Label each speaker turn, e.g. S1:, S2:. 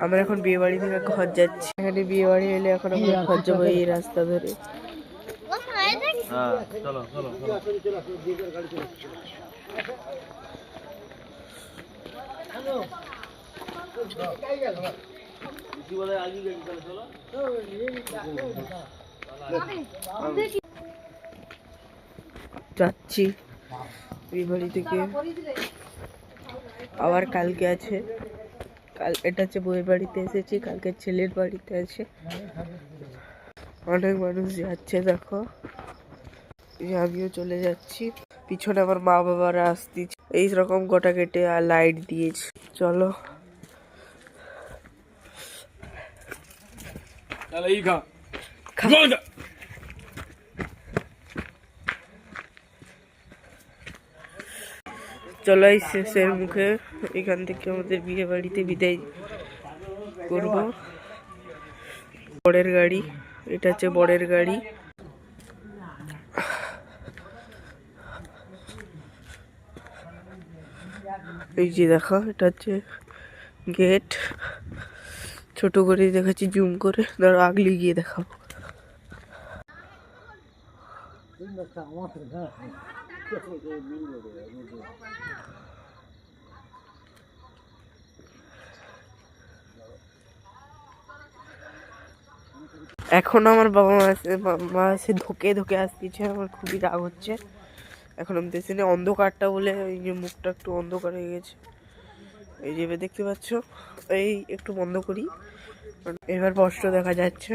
S1: আমরা এখন বিয়ে বাড়ি থেকে ঘর যাচ্ছি। এখানে বিয়ে বাড়ি এলে এখন আমরা ঘর যাবো এই রাস্তা ধরে। যাচ্ছি বিয়ে বাড়ি থেকে। আবার কালকে আছে, কাল এটা হচ্ছে বউয়ের বাড়িতে এসেছি, কালকে ছেলের বাড়িতে আছে। অনেক মানুষ যাচ্ছে দেখো, আমিও চলে যাচ্ছি। পিছনে আমার মা বাবারা আসতেছে, এইরকম গোটা কেটে আর লাইট দিয়েছে। চলো চলো এই শেষের মুখে এখান থেকে আমাদের বিয়ে বাড়িতে বিদায় করব। বরের গাড়ি, এটা হচ্ছে বরের গাড়ি। এই যে দেখো, এটা হচ্ছে গেট। ছোট করে দেখাচ্ছি জুম করে, ধরো আগলি গিয়ে দেখাবো। এখন আমার বাবা মা এসে ধোকে ধোকে আসতেছে, আমার খুবই রাগ হচ্ছে। এখন আমি দেখছি না অন্ধকারটা বলে এই যে মুখটা একটু অন্ধকার হয়ে গেছে, এই যে দেখতে পাচ্ছ। এই একটু বন্ধ করি, এবার স্পষ্ট দেখা যাচ্ছে।